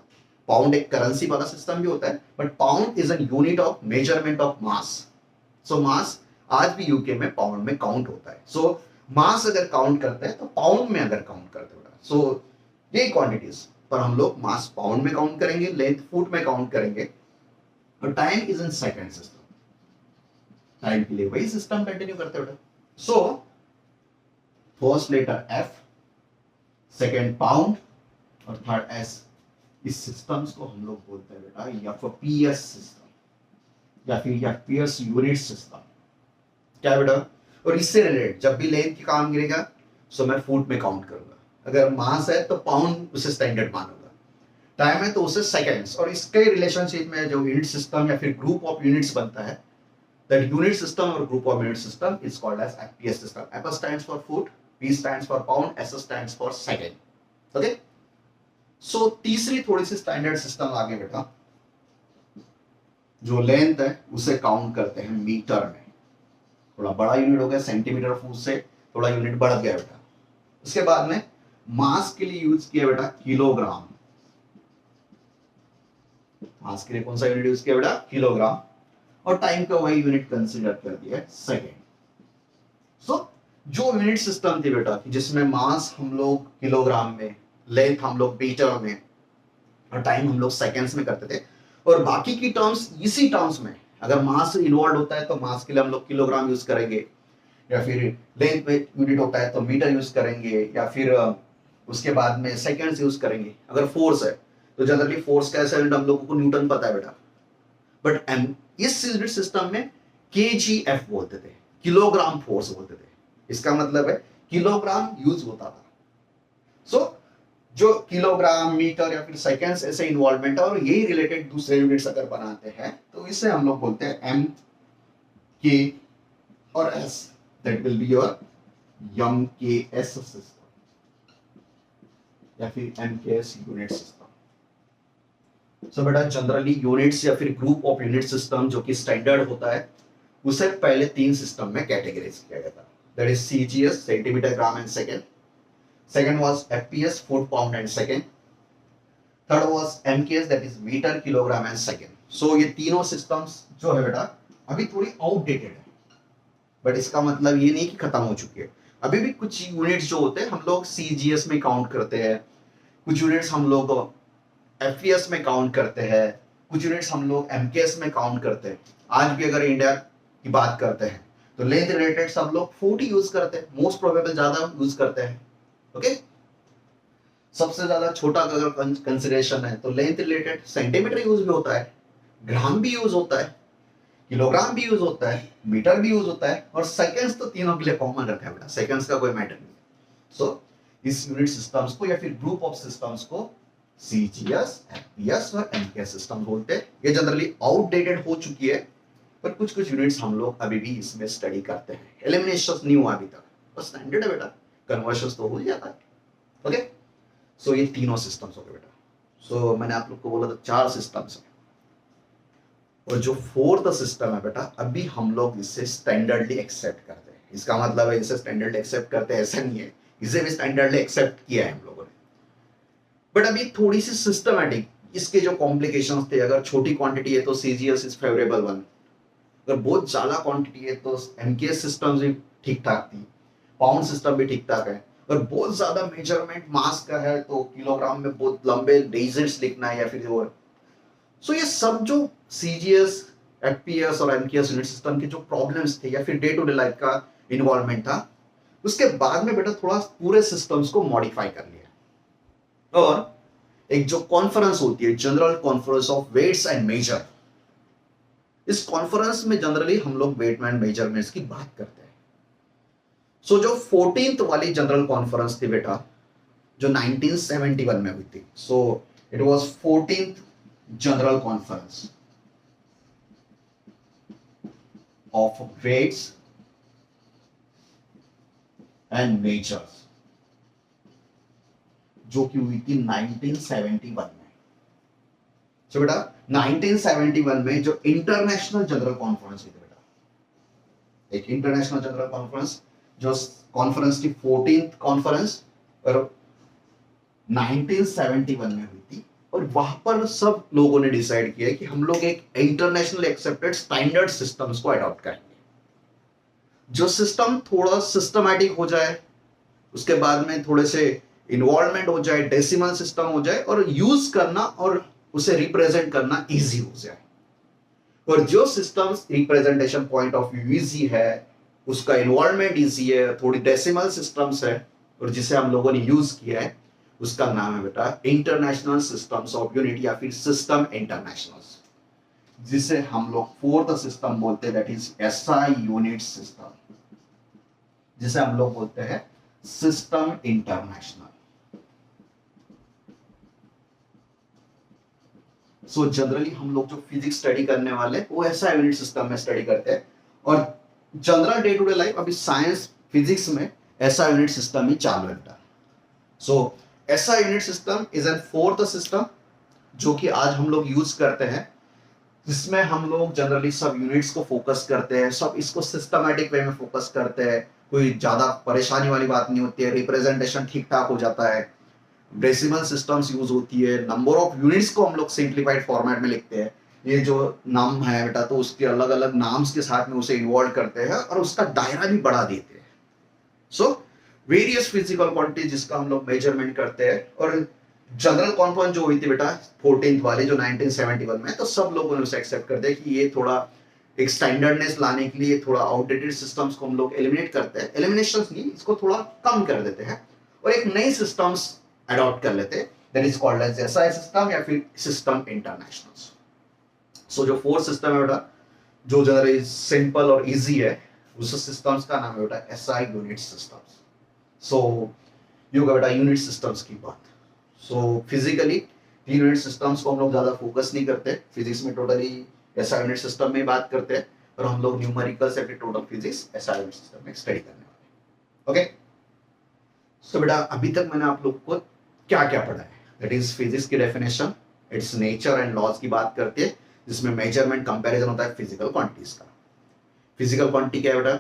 Pound एक करेंसी वाला सिस्टम भी होता है, but pound is an unit of measurement of mass. So mass आज भी यूके में पाउंड में काउंट होता है। सो मास अगर काउंट करते हैं तो पाउंड में अगर काउंट करते हैं। सो ये क्वांटिटीज पर हम लोग मास पाउंड में काउंट करेंगे, लेंथ फुट में काउंट करेंगे, और time is in second system. Time के लिए वही सिस्टम कंटिन्यू करते हैं। So first letter F, second pound और थर्ड एस। इस सिस्टम्स को हम लोग बोलते हैं बेटा या फिर पीएस सिस्टम या फिर या पीएस यूनिट सिस्टम। क्या बेटा? और इससे रिलेटेड जब भी लेंथ की काम गिरेगा सो मैं फुट में काउंट करूंगा। अगर मास है तो पाउंड उसे स्टैंडर्ड मानूंगा, टाइम है तो उसे सेकंड्स। और इसके रिलेशनशिप में जो यूनिट सिस्टम या फिर ग्रुप ऑफ यूनिट्स बनता है, दैट यूनिट सिस्टम और group of unit system is called as FPS system. F stands for foot, P stands for pound, S stands for second. Okay, so तीसरी थोड़ी सी standard system आगे बेटा, जो length है उसे काउंट करते हैं मीटर में। थोड़ा बड़ा यूनिट हो गया, सेंटीमीटर फुट से थोड़ा यूनिट बढ़ गया बेटा। उसके बाद में मास के लिए यूज किया बेटा किलोग्राम। मास के लिए कौन सा यूनिट यूज किया बेटा? किलोग्राम। और टाइम का वही यूनिट कंसीडर कर दिया सेकेंड। सो जो यूनिट सिस्टम थी बेटा जिसमें मास हम लोग किलोग्राम में, लेंथ हम लोग मीटर में और टाइम हम लोग सेकेंड्स में करते थे, और बाकी की टर्म्स इसी टर्म्स में अगर मास इन्वॉल्व होता है तो मास के लिए हम लोग किलोग्राम यूज करेंगे, या फिर लेंथ में यूनिट होता है तो मीटर यूज करेंगे, या फिर उसके बाद में सेकेंड्स यूज करेंगे। अगर फोर्स है तो जनरली फोर्स का ऐसा यूनिट हम लोगों को न्यूटन पता है बेटा, बट इस यूनिट सिस्टम में केजीएफ बोलते थे, किलोग्राम फोर्स बोलते थे। इसका मतलब है किलोग्राम यूज होता था। सो जो किलोग्राम, मीटर या फिर सेकेंड्स ऐसे इन्वॉल्वमेंट है, और यही रिलेटेड दूसरे यूनिट्स अगर बनाते हैं तो इसे हम लोग बोलते हैं एम, के और S. That will be your M K S system या फिर M K S unit system. सो बेटा जनरली यूनिट्स या फिर ग्रुप ऑफ यूनिट सिस्टम जो कि स्टैंडर्ड होता है उसे पहले तीन सिस्टम में कैटेगराइज किया गया था। That is CGS, centimetre, gram and second. Second was FPS, foot, pound and second. Third was MKS, that is meter, kilogram and second. So ये तीनों systems जो है बेटा अभी थोड़ी outdated है, बट इसका मतलब ये नहीं कि खत्म हो चुकी है। अभी भी कुछ यूनिट्स जो होते हैं हम लोग CGS में काउंट करते हैं, कुछ यूनिट्स हम लोग FPS में काउंट करते हैं, कुछ यूनिट्स हम लोग MKS में काउंट करते हैं। आज भी अगर इंडिया की बात करते हैं तो लेंथ रिलेटेड सब लोग फुट यूज करते हैं, मोस्ट प्रोबेबल ज्यादा यूज करते हैं। ओके, सबसे ज्यादा छोटा अगर कंसिडरेशन है तो लेंथ रिलेटेड सेंटीमीटर यूज भी होता है, ग्राम भी यूज होता है, किलोग्राम भी यूज होता है, मीटर भी यूज होता है, और सेकंड्स तो तीनों के लिए कॉमन रखा है बेटा, सेकंड्स का कोई मैटर नहीं। सो इस यूनिट सिस्टम्स को या फिर ग्रुप ऑफ सिस्टम्स को सीजीएस, एफपीएस और एमकेएस सिस्टम बोलते हैं। ये जनरली आउटडेटेड हो चुकी है, पर कुछ कुछ यूनिट्स हम लोग अभी भी इसमें स्टडी करते हैं। एलिमिनेशन नहीं हुआ अभी तक, बस स्टैंडर्ड है बेटा, कन्वर्शंस तो हो जाता है। ओके, सो ये तीनों सिस्टम्स हो गए बेटा। सो मैंने आप लोग को बोला था 4 सिस्टम्स है, और जो फोर्थ सिस्टम है बेटा अभी हम लोग इसे स्टैंडर्डली एक्सेप्ट करते हैं। इसका मतलब है इसे स्टैंडर्डली एक्सेप्ट करते हैं ऐसा नहीं है, इसे भी स्टैंडर्डली एक्सेप्ट किया है हम लोगों ने, बट अभी थोड़ी सी सिस्टमैटिक इसके जो कॉम्प्लिकेशंस थे। अगर छोटी क्वांटिटी है तो सीजीएस इज फेवरेबल वन, अगर बहुत ज्यादा क्वांटिटी है तो एमकेएस सिस्टम भी ठीक ठाक थी, पाउंड सिस्टम भी ठीक ठाक है, और बहुत ज्यादा मेजरमेंट मास का है तो किलोग्राम में बहुत लंबे डिजिट्स लिखना है या फिर और। सो ये सब जो सीजीएस, एफपीएस और एमकेएस यूनिट सिस्टम के जो प्रॉब्लम्स थे या फिर डे टू डे लाइफ का इन्वॉल्वमेंट था, उसके बाद में बेटा थोड़ा पूरे सिस्टम्स को मॉडिफाई कर लिया। और एक जो कॉन्फ्रेंस होती है, general conference of weights and measure, इस कॉन्फ्रेंस में जनरली हम लोग वेट एंड मेजरमेंट्स की बात करते हैं। सो जो 14th वाली जनरल कॉन्फ्रेंस थी बेटा जो 1971 में हुई थी, so it was 14th general conference of weights and measures, जो कि हुई थी 1971 में। तो बेटा 1971 में जो इंटरनेशनल जनरल कॉन्फ्रेंस हुई थी बेटा, एक इंटरनेशनल जनरल कॉन्फ्रेंस, जो कॉन्फ्रेंस थी 14th कॉन्फ्रेंस, और 1971 में हुई थी। और वहां पर सब लोगों ने डिसाइड किया कि हम लोग एक इंटरनेशनल एक्सेप्टेड स्टैंडर्ड सिस्टम्स को अडॉप्ट करेंगे, जो सिस्टम थोड़ा सिस्टमैटिक हो जाए, उसके बाद में थोड़े से इन्वॉल्वमेंट हो जाए, डेसिमल सिस्टम हो जाए, और यूज करना और उसे रिप्रेजेंट करना इजी हो जाए। और जो system representation point of view easy है, उसका इन्वॉल्वमेंट इजी है, थोड़ी डेसिमल सिस्टम्स है, और जिसे हम लोगों ने यूज किया है, उसका नाम है बेटा इंटरनेशनल सिस्टम्स ऑफ यूनिट, या फिर सिस्टम इंटरनेशनल, जिसे हम लोग फोर्थ सिस्टम बोलते हैं, that is SI unit system, जिसे हम लोग बोलते हैं सिस्टम इंटरनेशनल। सो जनरली हम लोग जो फिजिक्स स्टडी करने वाले वो एसआई यूनिट सिस्टम में स्टडी करते हैं, और general day to day life अभी साइंस फिजिक्स में एसआई यूनिट सिस्टम ही चालू है बेटा। So SI unit system is an fourth system जो कि आज हम लोग यूज करते हैं, जिसमें हम लोग जनरली सब यूनिट्स को फोकस करते हैं, सब इसको सिस्टमैटिक वे में फोकस करते हैं, कोई ज्यादा परेशानी वाली बात नहीं होती है, रिप्रेजेंटेशन ठीक ठाक हो जाता है, डेसिमल सिस्टम्स यूज होती है, नंबर ऑफ यूनिट्स को हम लोग सिंप्लीफाइड फॉर्मेट में लिखते हैं। ये जो नाम है बेटा, तो उसके अलग अलग नाम्स के साथ में उसे इन्वॉल्व करते हैं और उसका दायरा भी बढ़ा देते हैं। सो वेरियस फिजिकल क्वांटिटी जिसका हम लोग मेजरमेंट करते हैं। और जनरल कॉन्फ्रेंस जो हुई थी बेटा 14th वाली, जो 1971 में, तो सब लोगों ने उसे एक्सेप्ट कर दिया कि ये थोड़ा एक स्टैंडर्डनेस लाने के लिए थोड़ा आउटडेटेड सिस्टम्स को हम लोग एलिमिनेट करते हैं, एलिमिनेशन नहीं, इसको थोड़ा कम कर देते हैं और एक नई सिस्टम्स अडॉप्ट कर लेते हैं, that is called as SI system या फिर सिस्टम इंटरनेशनल। सो जो फोर्थ सिस्टम है बेटा, जो जनरली सिंपल और इजी है, उस सिस्टम्स का नाम है बेटा एसआई यूनिट सिस्टम्स। सो ये बेटा यूनिट सिस्टम्स की बात। सो फिजिकली यूनिट सिस्टम्स को हम लोग ज्यादा फोकस नहीं करते, फिजिक्स में टोटली एसआई यूनिट सिस्टम में बात करते हैं, और हम लोग न्यूमेरिकल से total physics SI unit system में स्टडी करने वाले। ओके, सो बेटा अभी तक मैंने आप लोग को क्या क्या पढ़ा है, दैट इज फिजिक्स की definition, its nature and laws की बात करते हैं, जिसमें मेजरमेंट कंपैरिजन होता है फिजिकल क्वांटिटीज का। फिजिकल क्वांटिटी क्या है बेटा,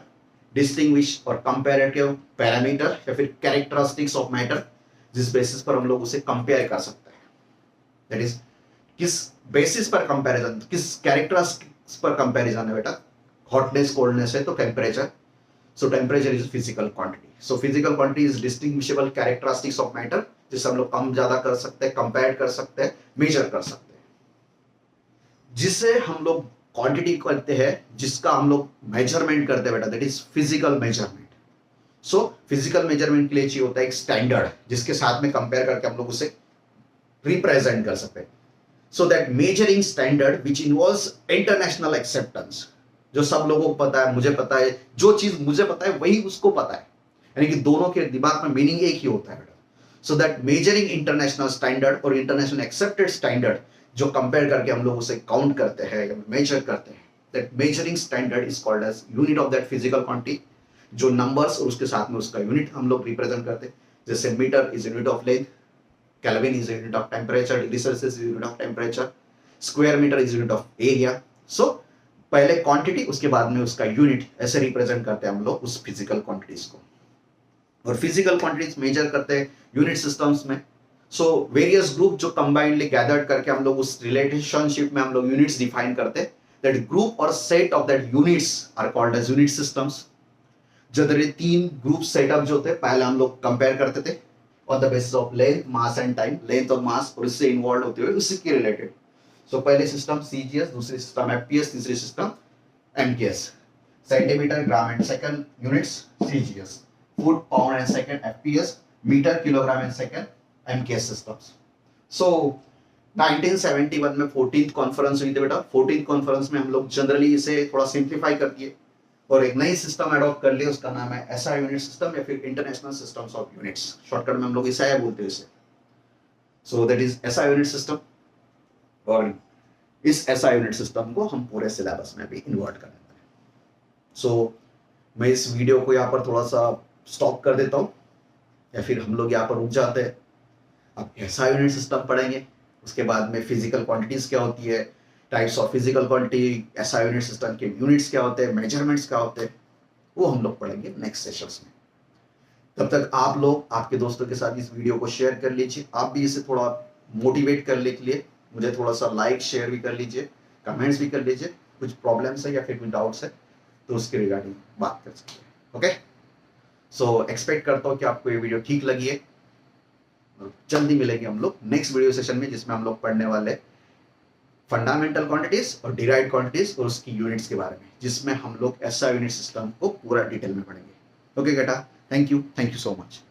डिस्टिंग्विश और कंपैरेटिव पैरामीटर या फिर कैरेक्टरिस्टिक्स ऑफ मैटर, जिस बेसिस पर हम लोग उसे कंपेयर कर सकते हैं, दैट इज किस बेसिस पर कंपैरिजन, किस कैरेक्टरिस्टिक्स पर कंपैरिजन है बेटा, हॉटनेस कोल्डनेस है तो temperature, so temperature is physical quantity. So physical quantity is distinguishable characteristics of matter, जिसे हम लोग कम ज्यादा कर सकते हैं, कंपेयर कर सकते हैं, मेजर कर सकते हैं, जिसे हम लोग क्वांटिटी करते हैं, जिसका हम लोग मेजरमेंट करते हैं बेटा, that is physical measurement. So physical measurement के लिए चाहिए होता है एक स्टैंडर्ड, जिसके साथ में कंपेयर करके हम लोग उसे रिप्रेजेंट कर सकते हैं। So that measuring standard which involves international acceptance, जो सब लोगों को पता है, मुझे पता है, जो चीज मुझे पता है वही उसको पता है, यानी कि दोनों के दिमाग में मीनिंग एक ही होता है बेटा। So that measuring international standard और इंटरनेशनल एक्सेप्टेड स्टैंडर्ड, जो कंपेयर करके हम लोग उसे काउंट करते हैं या मेजर करते हैं, that measuring standard is called as unit of that physical quantity, जो नंबर्स और उसके साथ में उसका यूनिट हम लोग रिप्रेजेंट करते हैं, जैसे metre is unit of length, kelvin is unit of temperature, degree Celsius is unit of temperature, square metre is unit of area. So पहले क्वांटिटी, उसके बाद में उसका यूनिट, ऐसे रिप्रेजेंट करते हैं हम लोग उस फिजिकल क्वांटिटीज को। और फिजिकल क्वांटिटीज मेजर करते हैं यूनिट सिस्टम्स में। सो वेरियस ग्रुप जो कंबाइंडली गैदर्ड करके हम लोग उस रिलेशनशिप में हम लोग यूनिट्स डिफाइन करते हैं, दैट ग्रुप और set of that units are called as unit systems. Generally 3 group setup जो होते, पहले हम लोग कंपेयर करते थे on the basis of length, mass and time, length और मास, और इससे इन्वॉल्व होते हुए उसी के रिलेटेड। सो पहले सिस्टम सीजीएस, दूसरी सिस्टम एफपीएस, तीसरी system MKS, centimetre, gram and second units CGS, foot, pound and second FPS, metre, kilogram and second MKS systems. So 1971 में 14th कॉन्फ्रेंस हुई थी बेटा। 14th कॉन्फ्रेंस में हम लोग जनरली इसे थोड़ा सिंप्लीफाई कर दिए और एक नई सिस्टम अडॉप्ट कर लिया, उसका नाम है एसआई यूनिट सिस्टम या फिर international systems of units, shortcut में हम लोग एसआई बोलते हैं इसे। So that is SI unit system, और इस एसआई यूनिट सिस्टम को हम पूरे सिलेबस में भी इन्वर्ट कर देते हैं। सो मैं इस वीडियो को यहाँ पर थोड़ा सा स्टॉप कर देता हूँ, या फिर हम लोग यहाँ पर रुक जाते हैं। अब एसआई यूनिट सिस्टम पढ़ेंगे, उसके बाद में फिजिकल क्वांटिटीज क्या होती है, types of physical quantity, SI unit system के यूनिट्स क्या होते हैं, मेजरमेंट्स क्या होते हैं, वो हम लोग पढ़ेंगे नेक्स्ट सेशंस में। तब तक आप लोग आपके दोस्तों के साथ इस वीडियो को शेयर कर लीजिए, आप भी इसे थोड़ा मोटिवेट करने के लिए मुझे थोड़ा सा लाइक शेयर भी कर लीजिए, कमेंट्स भी कर लीजिए, कुछ प्रॉब्लम्स है या फिर कोई डाउट्स है तो उसके रिगार्डिंग बात कर सकते हैं। ओके, सो एक्सपेक्ट करता हूँ कि आपको ये वीडियो ठीक लगी है। जल्दी मिलेंगे हम लोग नेक्स्ट वीडियो सेशन में, जिसमें हम लोग पढ़ने वाले फंडामेंटल क्वांटिटीज और डिराइव्ड क्वांटिटीज और उसकी यूनिट्स के बारे में, जिसमें हम लोग एसआई यूनिट सिस्टम को पूरा डिटेल में पढ़ेंगे। ओके बेटा, थैंक यू सो मच।